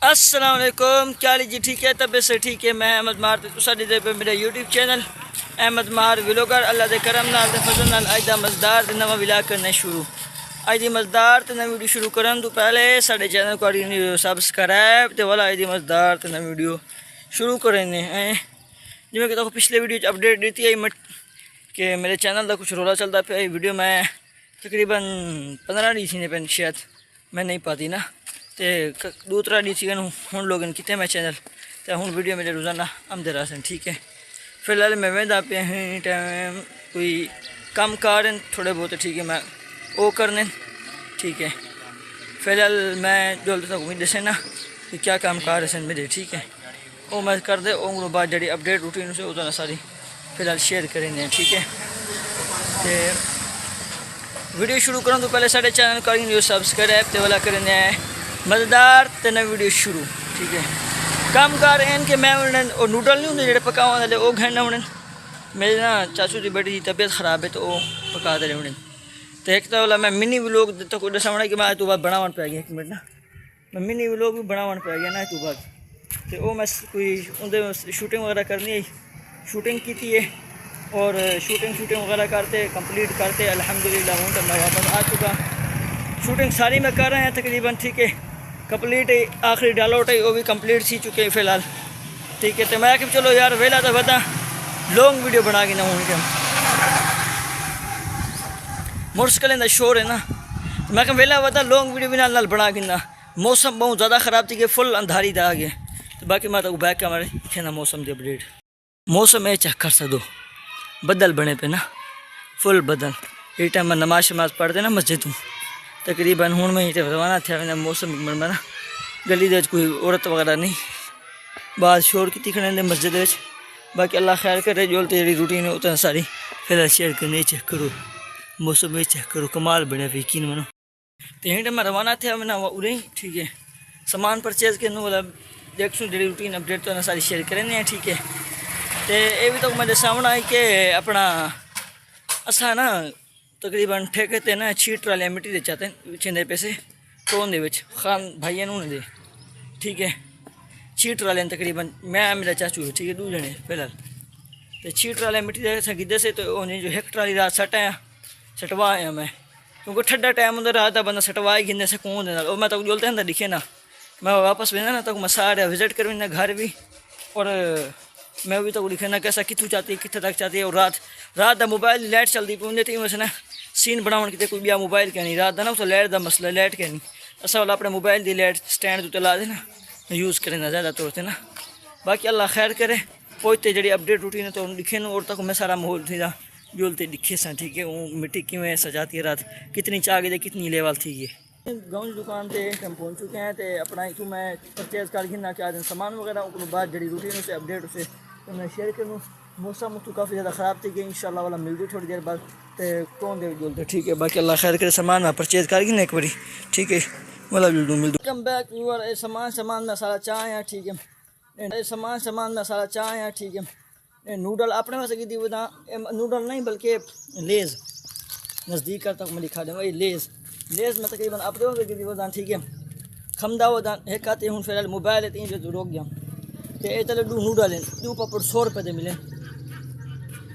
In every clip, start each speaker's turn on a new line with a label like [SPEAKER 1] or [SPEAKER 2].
[SPEAKER 1] अस्सलाम वालेकुम, क्या हाल जी? ठीक है, तबीयत से ठीक है। मैं अहमद मार तुसाडी दे पे मेरा यूट्यूब चैनल अहमद मार व्लॉगर अल्लाह दे करम नाल ते फजल नाल अज दा मज़ेदार ते नवा व्लॉग करना शुरू। अज दी मज़ेदार ते नवी वीडियो शुरू करन तो पहले साडे चैनल को सबसक्राइब ते वाला अज दी मज़ेदार ते नवी वीडियो शुरू करने हैं। जिवें कि पिछले वीडियो अपडेट दी थी कि मेरे चैनल का कुछ रोला चलता पे। वीडियो मैं तकरीबन 15 डी थी पेन, शायद मैं नहीं पाती ना, तो दूसरा डी सी हूँ लोग कितने मैं चैनल तो हूँ वीडियो मेरे रोज़ाना आमदे रहा। ठीक है, फिलहाल मैं वहदा पे टाइम कोई कम कार थोड़े बहुत, ठीक है, मैं वो करने। ठीक है, फिलहाल मैं जो तक दसे ना कि क्या काम कार है मेरे। ठीक है, वो मैं कर दे उन बाद जी अपडेट रूटीन से उतना सारी फिलहाल शेयर करेंगे। ठीक है, तो वीडियो शुरू करूँ तो पहले साढ़े चैनल को सब्सक्राइब तो वाला करेंगे मज़ेदार तो नई वीडियो शुरू। ठीक है, कम कार कि मैं और नूडल नहीं होंगे जो पकाव वाले वो घंटा उड़न। मेरे ना चाचू की बेटी की तबीयत ख़राब है तो वो पका दे रहे उड़न। तो एक तो वाला मैं मिनी व्लॉग तो कोई दसा कि मैं तो बाद बनावन पै गया। एक मिनट ना, मैं मिनी व्लॉग भी बनावन पै गया ना तो बाद। तो वो मैं कोई उनके शूटिंग वगैरह करनी है, शूटिंग की थी और शूटिंग वगैरह करते कंप्लीट करते अल्हम्दुलिल्लाह हूँ तो मैं वापस आ चुका। शूटिंग सारी मैं कर रहे हैं तकरीबन। ठीक है, कंप्लीट आखिरी डालआउट है वो भी कंप्लीट सी चुके हैं फ़िलहाल। ठीक है, तो मैं कि चलो यार वेला तो बता लॉन्ग वीडियो बना के ना हूँ के मोटरसाइकिल का शोर है ना, तो मैं वेला बता लॉन्ग वीडियो भी नाल बना के ना। मौसम बहुत ज़्यादा ख़राब थी कि फुल अंधारी था आगे। तो बाकी मैं तो बैक कैमरे खेना मौसम की अपडेट। मौसम है चेक कर सकते, बदल बने पे ना फुल बदल। ये टाइम मैं नमाज शमाज पढ़ते ना मस्जिद हूँ तकरीबन हूँ मैं रवाना थे मौसम में ना गली कोई औरत वगैरह नहीं, बाद शोर की खड़े मस्जिद। बाकी अल्लाह खैर करे जो तेरी रूटीन है उतना सारी फिलहाल शेयर करने चेक करो। मौसम में चेक करो कमाल बने पे यकीन मनो। तो यहीं टाइम मैं रवाना थे मैं उड़े ही। ठीक है, सामान परचेज करने वाला देखूँ जी रूटीन अपडेट तो सारी शेयर करें। ठीक है, तो ये भी तो मेरे सामने आई कि अपना असा ना तकरीबन ठेके ते ना छीट ट्रालियाँ मिट्टी दे चाहते छिंदे पैसे टोन दे खान भाइयों ने दे। ठीक है, छीट ट्रालियाँ तकरीबन मैं मेरा चाचू है। ठीक है, 2 जने फिलहाल तो छीट ट्रालियाँ मिट्टी दे गिद्धे से तो उन्हें जो एक ट्राली रात सटवा आया मैं, क्योंकि ठंडा टाइम होंगे रात का बंदा सटवा ही गिंदे से कौन देना। और मैं तो बोलते हैं दिखे ना मैं वापस भेजना ना तो मैं सारे विजिट कर घर भी और मैं भी तो दिखे ना कैसा कितों चाहती है कितने तक चाहती है। और रात का मोबाइल लाइट चलती पी थी वैसे ना सीन बनावन कितने कोई बिया मोबाइल क्या नहीं रात का ना उस लाइट का मसला लाइट क्या नहीं असा वाला अपने मोबाइल की लाइट स्टैंड उत्ते ला देना यूज़ करें ज़्यादा तौर पर ना। बाकी अल्लाह खैर करे पहुँचते जी अपडेट रूटीन है तो दिखे न और तक मैं सारा माहौल थी जोलते दिखे सा। ठीक है, वो मिट्टी किमें सजाती है रात कितनी चाह गई कितनी लेवल थी। ये गाँव की दुकान पर हम पहुँच चुके हैं तो अपना इतों मैं परचेज कर गिना क्या दिन सामान वगैरह उस बाद जी रूटीन से अपडेट उसे तो मैं शेयर करूँ। मौसम तो काफ़ी ज़्यादा ख़राब थी कि इंशाल्लाह वाला मिलती थोड़ी देर बाद तो कौन दे बोलते। ठीक है, बाकी अल्लाह खैर करे सामान मैं परचेज कर ना एक बारी। ठीक है, वाला मिल कम बैक व्यूअर सामान मैं सारा चाह है। ठीक है, सामान मैं सारा चाह है। ठीक है, नूडल अपने वास्ते की बता नूडल नहीं बल्कि लेज़ नज़दीक कर तक मैं दिखा दूँगा। ये लेज़ मैं तकरीबन अपने वास्ते की बता। ठीक है, खमदा वो एक आते हूँ फिलहाल मोबाइल है 3 जो रोक गया तो ये चलो 2 नूडल हैं 2 पापड़ 100 रुपये के मिले।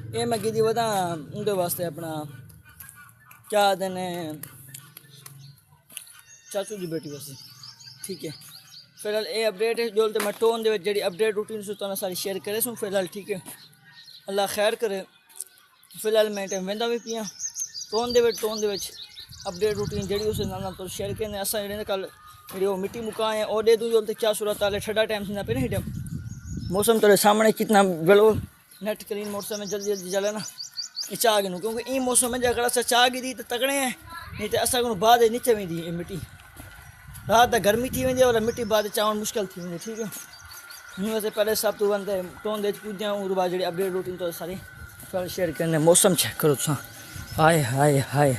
[SPEAKER 1] ये मैं गिदी बता उनके वास्ते अपना क्या देने चाचू की बेटी वास्ते। ठीक है, फिलहाल ये अपडेट है जो मैं टोन दे जी अपडेट रूटीन से तो सारी शेयर करे सूँ फिलहाल। ठीक है, अल्लाह खैर करे। फिलहाल मैं टाइम वहदा भी पिया टोन दे अपडेट रूटीन जी उस तो शेयर करने असा जे कल जी मिट्टी मुका है और दे दूँ जो क्या सूरत हाल है ठंडा टाइम थी पे ना टाइम मौसम तेरे सामने कितना बेलो नेट क्लीन मौसम में जल्दी जले ना ये चाह गिनू क्योंकि ई मौसम में अगर अस चाह गी तो तगड़े हैं नहीं तो असा को बाद नीचे वेंदी ये मिट्टी रात गर्मी थी वेंदी और मिट्टी बाद चावण मुश्किल थी वेंदी। ठीक है, वैसे पहले सब तो बंद टोन दे पूजा और बाद जी अपडेट रूटीन तो सारी शेयर करने। मौसम चेक करो तुम हाय हाय हाय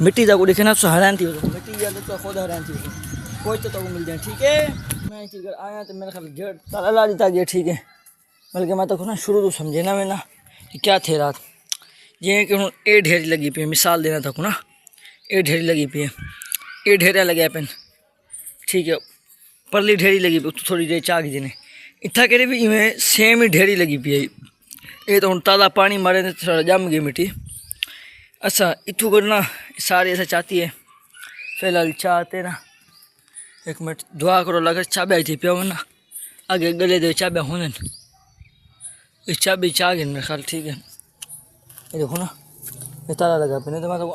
[SPEAKER 1] मिट्टी का को दिखे ना तो हैरान थी मिट्टी तो खुद हैरान थी कोई तो मिल जाए। ठीक है, मैं घर आया तो मेरे ख्याल गेट ताला ला दी था गेट। ठीक है, बल्कि मैं तो ना शुरू तो समझे ना मैं ना कि क्या थे रात जी कि हूँ ये ढेरी लगी पी है मिसाल देना था को ना ये ढेरी लगी पी है ये ढेरिया लगे पेन। ठीक है, परली ढेरी लगी पी उत्थों थोड़ी देर चाह की जिन्हें इतना करे भी इवें सेम ही ढेरी लगी पी आई ये तो हम ताज़ा पानी मारे ने थोड़ा जम गई मिट्टी। अच्छा इतू करना सारे ऐसा चाहती है फिलहाल चाहते ना 1 मिनट दुआ करो लगे चाबे आई थी पिया ना आगे गले दे चाबे होने इस चाबी चाह गई मेरे ख्याल ठीक है। ये देखो ना ये ताला लगा पे नहीं तो मैं तो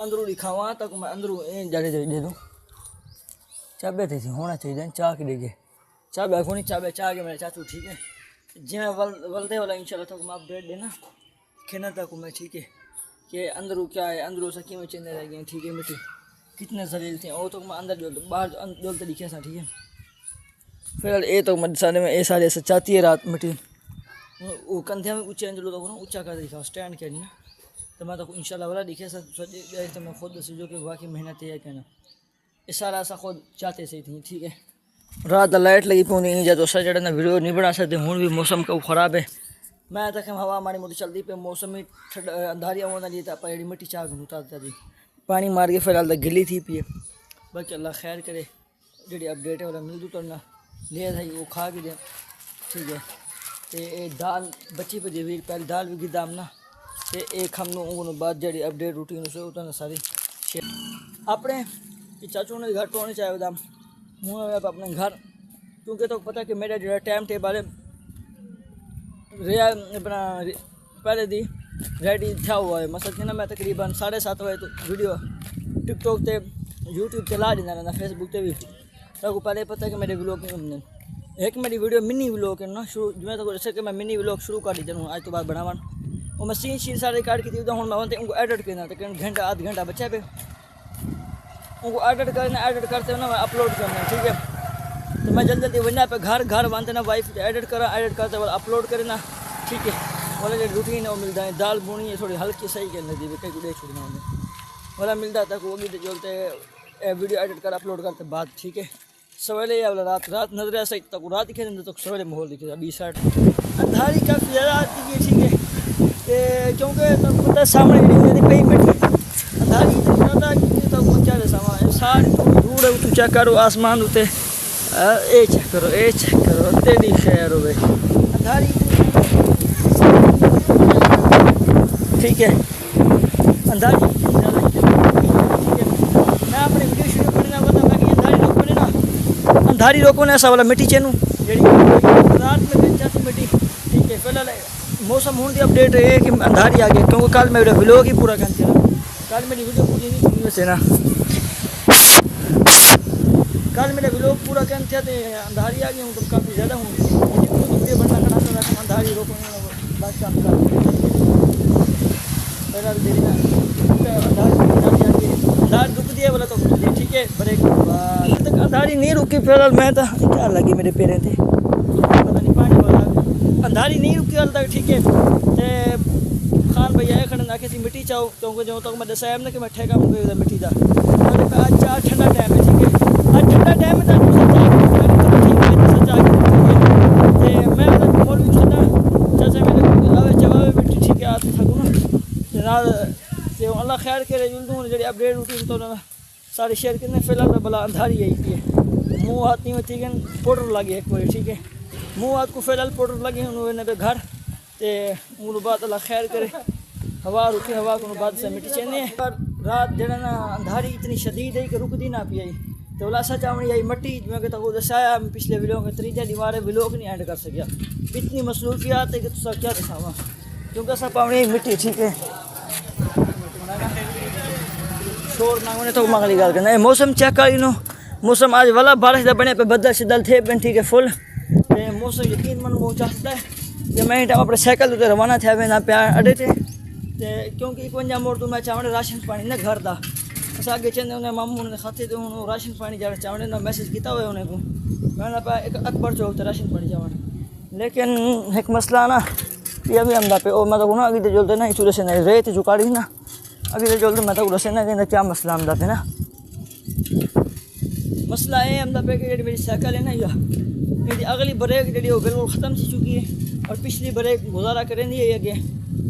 [SPEAKER 1] अंदरू दिखावा तक मैं अंदरू जाके दे दूँ चाबे थी होना चाहिए चाह के देगे चाबे को नहीं चाबे चाह के मेरे चाचू ठीक है जिमें वलदे वाला इंशाल्लाह तक मैं अपडेट देना खेना तक मैं ठीक है कि अंदरू क्या है अंदरू सा क्यों चेंज रह गए ठीक है मिट्टी कितने जलील थे और तो मैं अंदर जो बाहर जो दिखे सा ठीक है। फिर ये तो मैं सारे में ये सारे ऐसे चाहती है रात मिट्टी वो कंधे में ऊँचे अंजलो तो ऊँचा कर दिखा स्टैंड के ना तो मैं तो इंशाल्लाह वाला दिखे सा तो मैं खुद जो कि वाकई मेहनत है कहना ये सारा ऐसा खुद चाहते से थी ठीक है। रात लाइट लगी पी नहीं जो दोस्त जड़ा वीडियो नहीं बना सकते हूँ भी मौसम का खराब है मैं तक हवा माड़ी मोटी चलती पे मौसम ही अंधारियाँ होना जी तो आप मिट्टी चाह घूमता जी पानी मार के फिलहाल तक गिली थी पिए बाकी अल्लाह खैर करे जी अपडेट है वाला मिल दूँ तो ना ले था वो खा के दे ठीक है। तो दाल बची पे जी पहले दाल भी गिदाम ना तो एक हम लोगों बाद जी अपडेट रूटीन उसे उतना सारी अपने चाचू ने घर टोने चाहे दाम हूँ अपने घर क्योंकि तो पता कि मेरा जो टाइम टेबल है रिया अपना पहले दी रेडी था हुआ है मतलब कि ना मैं तकरीबन 7:30 बजे तो वीडियो टिकटॉक पे यूट्यूब पे ला देना रहना फेसबुक पे भी तो पहले पता है कि मेरे व्लॉग में एक मेरी वीडियो मिनी व्लॉग है ना शुरू मैं तो जैसे कि मैं मिनी व्लॉग शुरू कर दी हूँ आज तो बाद बनावन और मैं सीन सारे काट की थी हूँ मैं उनको एडिट करना तो घंटा आध घंटा बचा पे उनको एडिट करते हो ना अपलोड करना ठीक है। तो मैं जल्दी वरना पे घर बांधते ना वाइफ एडिट करते वाला अपलोड करे ना ठीक है वाला जो रूटीन है वो मिलता है दाल बुनी है थोड़ी हल्की सही के नदी कहीं गुड़े छोड़ना उन्हें वाला मिलता तक वो भी जोलते वीडियो एडिट कर अपलोड करते बाद ठीक है। सवेरे या वाला रात नजर सही तक रात दिखे तो सवेरे माहौल दिखे 20 अंधारी काफ़ी ज़्यादा आती है ठीक है क्योंकि तक पता सामने पई मिट्टी अंधारी ज़्यादा तक पहुँचा दे सामान सारी दूर है तू चेक करो आसमान उते ए चेक करो तेरी खैर हो अंधारी ठीक है अंधारी मैं अपने वीडियो शुरू करने वाला मैं अंधारी रोको ना ऐसा वाला मिट्टी चेनू जी रात में जाती मिट्टी ठीक है। फिलहाल मौसम होने की अपडेट है कि अंधारी आ गई क्योंकि कल मेरा व्लॉग ही पूरा करते रहा कल मेरी वीडियो पूरी नहीं सुनने से ना कल मेरा व्लॉग पूरा करते थे अंधारी आ गई हूँ तो काफ़ी ज़्यादा हूँ वीडियो बनना कराता था अंधारी रोको अंधारी रुक दिया बोला तो ठीक है ब्रेक तक अंधारी नहीं रुकी फिलहाल मैं तो क्या लगी मेरे पैरें थे पता नहीं पानी वाला अंधारी नहीं रुकी हाल तक ठीक है। तो खान भैया खड़े ना किसी मिट्टी चाहो क्योंकि जो तक मैं दसाया ना कि मैं ठेका मुझे मिट्टी का आज चार ठंडा टाइम है ठीक है आज ठंडा टाइम है मैं भी ठंडा जैसे मेरे जवाब मिट्टी ठीक है आते थकूँ ना अल्लाह खैर करे जुलूँ जी अपडेट रूटीन तो सारे शेयर करने फिलहाल भला अंधारी आई थी मुँह हाथ नहीं होती पाउडर लगे एक बार ठीक है मुँह हाथ को फिलहाल पाउडर लगे उन्होंने पे घर तो बाद अल्लाह खैर करे हवा रुकी हवा को बाद से मिट्टी चेने पर रात जरा ना अंधारी इतनी शदीद है कि रुकती ना पी आई तो बोला सच आवनी आई मट्टी मैं कहता वो दसाया पिछले व्लॉग में 3 दीवार व्लॉग नहीं एंड कर सकिया इतनी मसरूफियात है कि तुसा क्या दिखावा क्योंकि सब आवनी मिट्टी ठीक है शोर ना होने तो मगली गल करना मौसम चेक कर नो मौसम आज वाला बारिश का बने पे बदल शिदल थे बन ठीक है फुल मौसम यकीन मन वो चाहता है कि मैं टाइम अपने साइकिल उते रवाना थे ना प्यार अड़े थे क्योंकि 51 मोड़ तो मैं चावड़े राशन पानी ना घर का अस अगे चंदे उन्हें मामू ने खाते तो उन्होंने राशन पानी जा चावड़े ना मैसेज किया हुआ उन्हें को मैं पे एक अकबर चौक तो राशन पानी चावड़े लेकिन एक मसला ना ये भी हमदा पे और मैं तो ना अभी तो जल्द ना चूल्हे से नहीं रेत जुकाड़ी ना अभी तो जल्द मैं तो उड़से ना कहना क्या मसला हमदा पे ना मसला है हमदा पे कि मेरी साइकिल है ना या मेरी अगली ब्रेक जी बिल्कुल ख़त्म सी चुकी है और पिछली ब्रेक गुजारा करें नहीं है अगे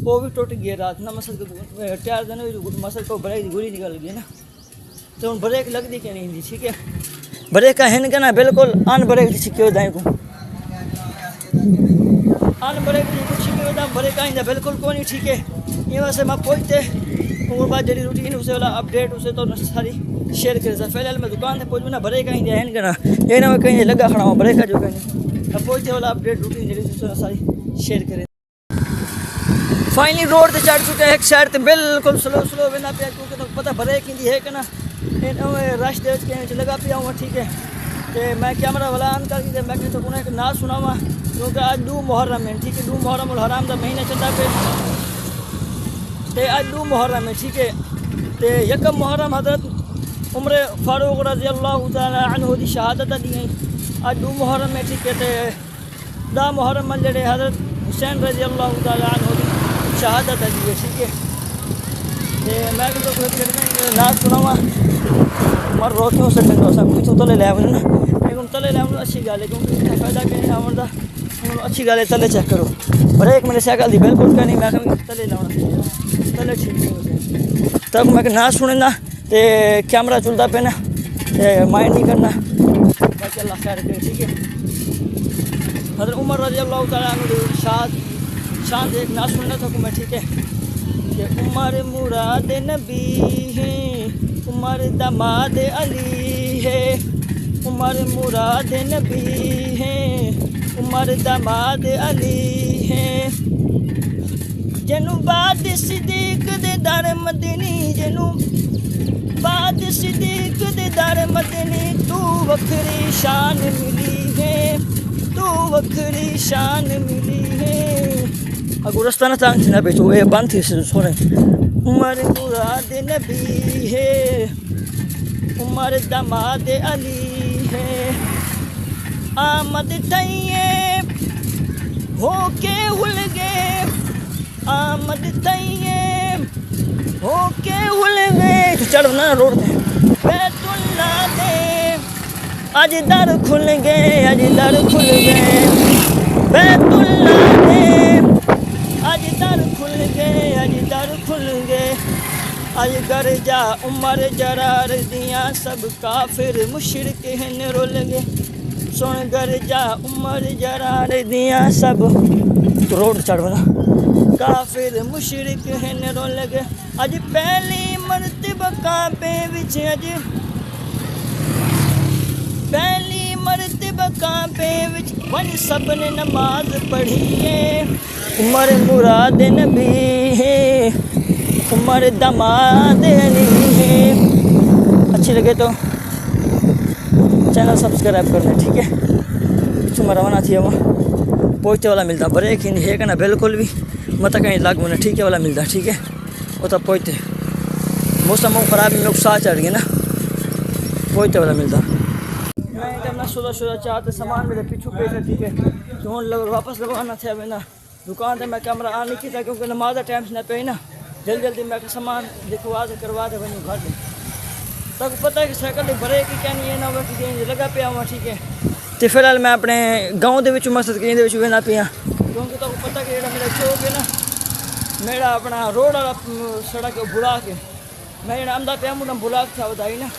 [SPEAKER 1] वो भी टूट गई रात ना मसल टायर देने मसल को ब्रेक की गोली निकल गई ना तो ब्रेक लग दी क्या नहीं थी ठीक है ब्रेक हिन के ना बिल्कुल अन ब्रेक छिके दाई को अन ब्रेक को छिके दा ब्रेक आइंदा बिल्कुल कोनी ठीक है ये वैसे मैं पहुंचते और बाद जड़ी रूटीन उसे वाला अपडेट उसे तो सारी शेयर करे सा फिलहाल मैं दुकान पे पहुंच ना ब्रेक आइंदा हिन के ना ये ना मैं कहीं लगा खड़ा हूं ब्रेक जो कहीं अब पहुंचते वाला अपडेट रूटीन जड़ी उसे सारी शेयर करे फाइनली रोड ते चढ़ चुके हैं एक साइड ते बिल्कुल स्लो स्लो बिना पे क्योंकि तो पता ब्रेक इंदी है कि ना रश दे के लगा पिया हुआ ठीक है तो मैं कैमरा वाला ऑन करके मैं तो उन्हें ना सुनावा क्योंकि आज 2 मुहर्रम है ठीक है 2 मुहर्रम उल हराम का महीना चलता पे तो आज 2 मुहर्रम है ठीक है तो यकम मुहर्रम हजरत उम्र फारूक रजी अल्लाह तआला अन्हु दी शहादत दी आज 2 मुहर्रम है ठीक है तो 10 मुहर्रम जड़े हजरत हुसैन रजी अल्लाह तआला अन्हु दी शहादत दी है ठीक है तो मैं तो ना सुनावा मर रोटियों से सब कुछ तले ले ना लेकिन तले ले अच्छी गल है क्योंकि फायदा कहीं आमदा अच्छी गल है तले चेक करो पर एक मेरे साइकिल दी बिल्कुल नहीं मैं तले लाना तले ठीक नहीं तब मैं ना सुने ना तो कैमरा चलता पे ना माइंड नहीं करना बाकी अल्लाह खैर करे ठीक है हज़रत उमर रज़ी अल्लाह तआला अन्हु शान एक ना सुनना था मैं ठीक है कि उमर मुराद नबी है उमर दामाद अली है उमर मुराद नबी है उमर दामाद अली है जनु बाद सिद्दीक दे दर मदनी जनु बाद सिद्दीक दे दर मदनी तू वखरी शान मिली है तू वखरी शान मिली है अगू रास्ता ना तांग ना पे तो ये बंद थी सोने उमर मुराद नबी है उमर दामाद अली है आमद तैयब होके हुल गए आमद तैयब होके हुल गए तो चढ़ना रोड पे बैतुल्ला दे आज दर खुल गए आज दर खुल गए बैतुल्ला दे आज दर खुल गए आज दर खुल गए आज घर जा उमर जरार दियाँ सब काफिर मुशरिक हैं रोल गए सुन घर जा उमर जरार दियाँ सब रोड चढ़ना काफिर मुशरिक हैं रोल गए अज पहली मरतबा काबे विच अज पहली मरतबा काबे विच वन सब ने नमाज पढ़ी है उमर मुराद नबी है उमर दामाद अली है अच्छी लगे तो चैनल सब्सक्राइब करना ठीक है पिछू मैं रवाना थी वहाँ पहुँचते वाला मिलता ब्रेक ही नहीं है ना बिल्कुल भी मत कहीं लाग में ठीक है वाला मिलता ठीक है वो तब पहुँचते मौसम ख़राब में लोग साह चढ़ गए ना पहुँचते वाला मिलता मैं जब ना सोचा चाहते सामान मेरे पीछू पे था ठीक है तो लोग वापस लगवाना था अभी ना दुकान से मैं कैमरा ऑन नहीं किया क्योंकि नमाज का टाइम ना पे ना जल्दी जल्दी मैं सामान दिखवा दे करवा दे वही घर में तक पता है कि साइकिल ब्रेक ही क्या नहीं है ना कि लगा पे हुआ ठीक है तो फिलहाल मैं अपने गाँव के मकसद कहीं वेना पिया क्योंकि तो पता कि मेरा चौक है ना मेरा अपना रोड वाला सड़क बुला के मैं आमदा पे मुझे बुला था बताई ना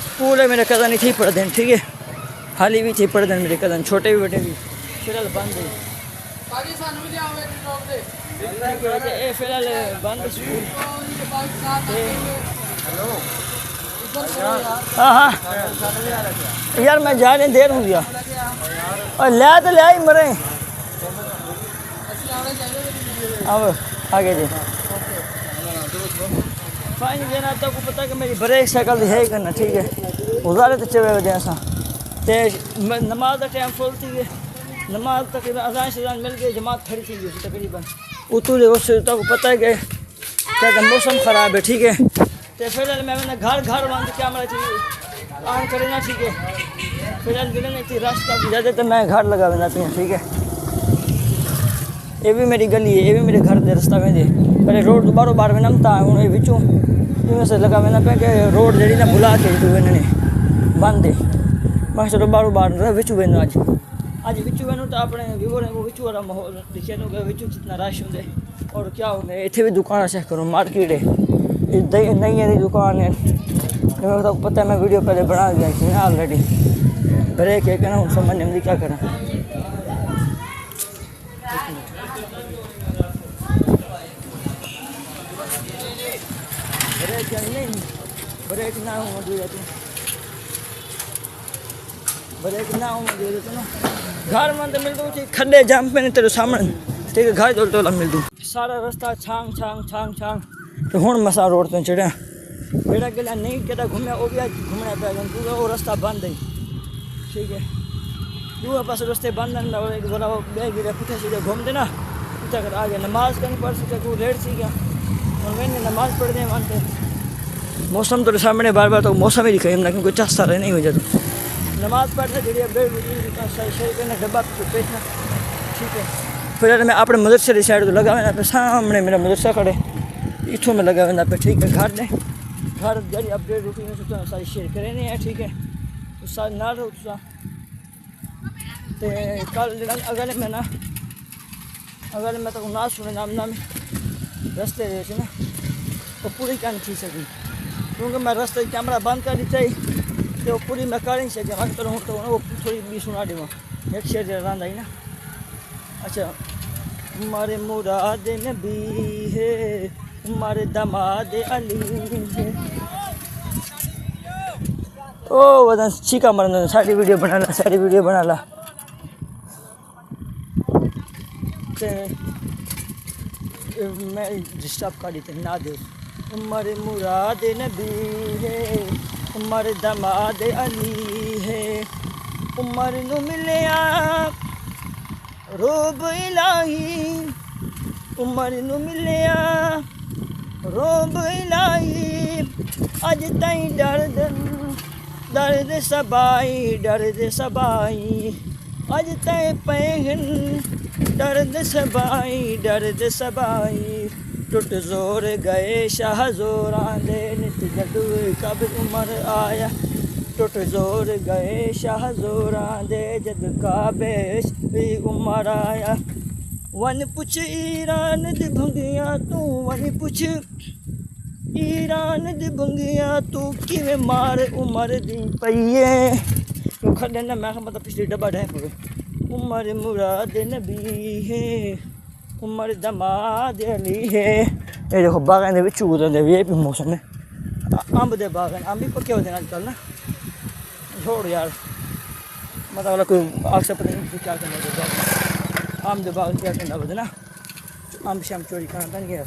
[SPEAKER 1] स्कूल है मेरे कज़न ही थी पढ़ते हैं ठीक है हाली भी थी पढ़ते हैं मेरे कज़न छोटे भी बेटे भी फिलहाल बंद है फिलहाल बंद स्कूल हाँ हाँ यार मैं जाने देर हो गया और लिया तो लिया ही मरे अब आगे जी फाइन देना तक को पता कि मेरी ब्रेक साइकिल है ही करना ठीक है उधारे तो चवे वजह सा ते नमाज का टाइम फुल थी गए नमाज तकरीबन अजान शजान मिल गई जमात खड़ी थी गई तकरीबन उतू जो उससे तक पता है कि क्या मौसम ख़राब है ठीक है तो फिलहाल मैं घर वहाँ कैमरा थी ऑन करे ना ठीक है फिलहाल गिरे नहीं थी रास्ता ज़्यादा तो मैं घर लगा बना ठीक है ये भी मेरी गली है ये भी मेरे घर के रास्ता में पहले रोड बारो बार में नमता हूँ ये बिचों इवें से लगा मैंने पे कि रोड जड़ी ना बुला के तो इन्होंने बंद है मैं चलो बारो बार बिचू वेनो आज बिचू वेनो तो अपने विवो ने वो बिचू वाला माहौल दिखे नो बिचू कितना रश होंगे और क्या होंगे इतने भी दुकान चेक करो मार्केट है नई दुकान है मेरे को पता है मैं वीडियो पहले बना दिया थी ना ऑलरेडी। ब्रेक है ना उन समझ नहीं क्या करा। ब्रेक नहीं, ब्रेक ना हो मजबूर तू, ब्रेक ना हो मजबूर तू ना घर में तो मिल दूँ खड्डे जाम पे नहीं तेरे सामने ठीक है घर तो मिल दूँ सारा रास्ता छांग छांग छांग छांग तो हूँ मसा रोड तो चढ़िया बेड़ा गया नहीं कहता घूमया वो भी घूमना पै क्योंकि वो रास्ता बंद है ठीक है। दूसरे पास रास्ते बंद है एक जरा बैग गिरा पुठे सीधे घूमते ना उठा कर आ गया नमाज करनी पड़ सके को लेट सी गया और मैंने नमाज पढ़ने मानते मौसम तो सामने बार बार तो मौसम ही दिखाई हमने क्योंकि चास्ता रहे नहीं हो जाता नमाज पढ़ते जड़ी बेड सही करना डब्बा पेशना ठीक है। फिर मैं अपने मदरसे की साइड तो लगा हुआ पे सामने मेरा मदरसा खड़े इतों में लगा हुआ पे ठीक है। घर ने घर जड़ी अपडेट रूटीन में सारी शेयर करे नहीं है ठीक है तो सारे ना रहो तुसा ते कल अगले मैं ना अगले मैं तो ना सुने नाम नाम रास्ते ना तो पूरी कहानी थी सकी क्योंकि मैं रास्ते कैमरा बंद कर दी चाहिए तो पूरी मैं कर नहीं सके बंद करूँ तो वो थोड़ी भी सुना दूँगा एक शेर रांध आई ना। अच्छा हमारे मुराद नबी है हमारे दामाद अली है ओ वदन चीका मरना सारी वीडियो बना ला मैं डिस्टर्ब कर दी ना दे हमारे मुराद नबी है हमारे दामाद अली है उमर नू मिले रोब इलाही उमर नू मिले रोब इलाही अज ताई दर्द सबाई अज ताई पैगन दर्द सबाई टुट जोर गए शाह जोरां दे नित जदू कब उमर आया टुट जोर गए शाह जोरां दे जद काबेश भी उमर आया वन पुछ ईरान दी भंगिया तू वन पुछ ईरान दी भंगिया तू किवें मार उमर दी पईए तो खड़े ना मैं मतलब पिछली डब्बा ढह पवे उमर मुराद नबी है उमर दमाद अली है। ये देखो बागान दे विच उगदे वे भी मौसम में अंब दे बागान अंब भी पक्के होते हैं आजकल ना छोड़ यार मतलब कोई आग से पता नहीं क्या करना है आम दे बाग क्या करना बदना आम शाम चोरी करना था नहीं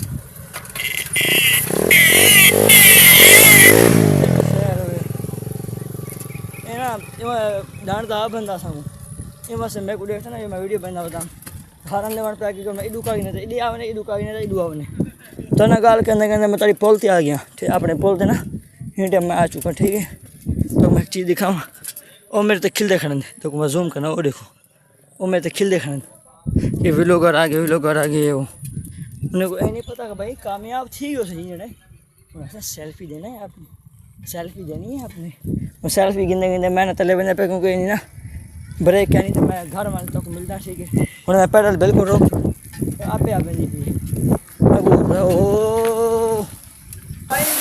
[SPEAKER 1] ना डांड दा बंदा सामू ये बस मैं को देखता ना ये मैं वीडियो बनना बता खाना लेवन पे कि मैं इडू काई नहीं इडी आवने इडू काई नहीं इडू आवने तो ना गाल करने मैं तारी पोल ते आ गया ठीक अपने पोल ते ना हिंट मैं आ चुका ठीक है। तो मैं एक चीज़ दिखाऊँ और मेरे तो खिलते खड़े तो मैं जूम करना वो देखो वो मेरे तो खिलते खड़े ये व्लॉगर आ गए वो उन्हें को नहीं पता कि भाई कामयाब थी हो सही जने ऐसा सेल्फी देना है आपने सेल्फी देनी है आपने वो सेल्फी गिनते मैंने तले बने पे क्योंकि नहीं ना ब्रेक क्या नहीं तो मैं घर वाले तक मिलता ठीक है उन्हें मैं पैदल बिल्कुल रोक आपे आप नहीं थी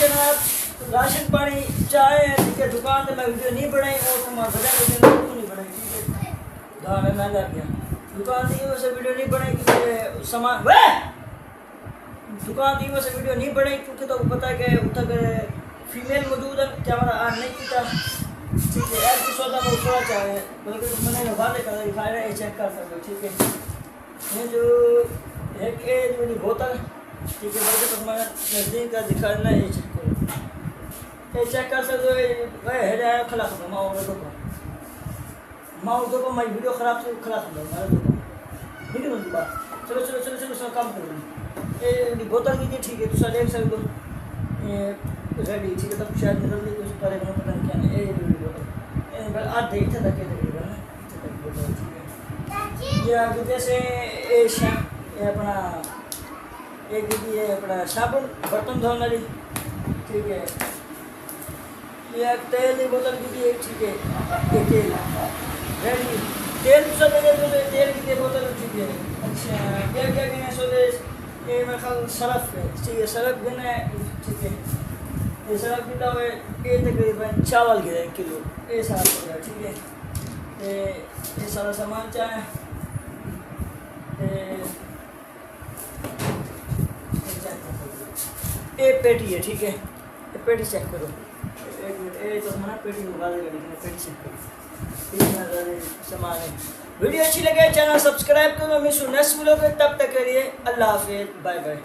[SPEAKER 1] जनाब राशन पानी चाय ठीक है दुकान में मैं वीडियो नहीं बनाई और तुम्हारा वजह नहीं बनाई ठीक है दाम में महंगा गया दुकान की वजह से वीडियो नहीं बनाई क्योंकि सामान दुकान की वजह से वीडियो नहीं बनाई क्योंकि तो पता है कि तक फीमेल मौजूद है कैमरा ऑन नहीं किया ठीक है ऐसी सौदा को थोड़ा चाहे बल्कि तो मैंने वादे कर दिखा रहे हैं चेक कर सकते हो ठीक है ये जो एक मेरी बोतल ठीक है बल्कि तो मैं नज़दीक का दिखाना है ये चेक कर सकते हो भाई है जाए खिला सकता माँ तो मैं वीडियो ख़राब से खिला सकता हूँ ठीक है ना चलो चलो चलो चलो सब काम करो ये बोतल की थी ठीक है दूसरा देख सकते हो ये रेडी ठीक है तब शायद निकल गई कुछ पता नहीं क्या है ये बोतल आधे इतना तक तकरीबन ठीक है ये आगे जैसे ये अपना एक दीदी है अपना साबुन बर्तन धोने वाली ठीक है ये तेल की बोतल की थी एक ठीक है ये तेल रेडी तेल सब तेल की बोतल ठीक है। अच्छा क्या क्या कहना सो ये मेरे ख्याल सरफ है ठीक है सरफ देना है ठीक है ये सारा कितना हुए ये तकरीबन चावल के 1 किलो ये सारा हो गया। ठीक है, ये सारा सामान चाहे ये पेटी है। ठीक है, ये पेटी चेक करो, 1 मिनट, ये तो हमारा पेटी उगा देगा, लेकिन पेटी चेक करो, 3000 सामान है। वीडियो अच्छी लगे चैनल सब्सक्राइब करो, मिस नेक्स्ट व्लॉग तब तक के लिए अल्लाह हाफिज़, बाय बाय।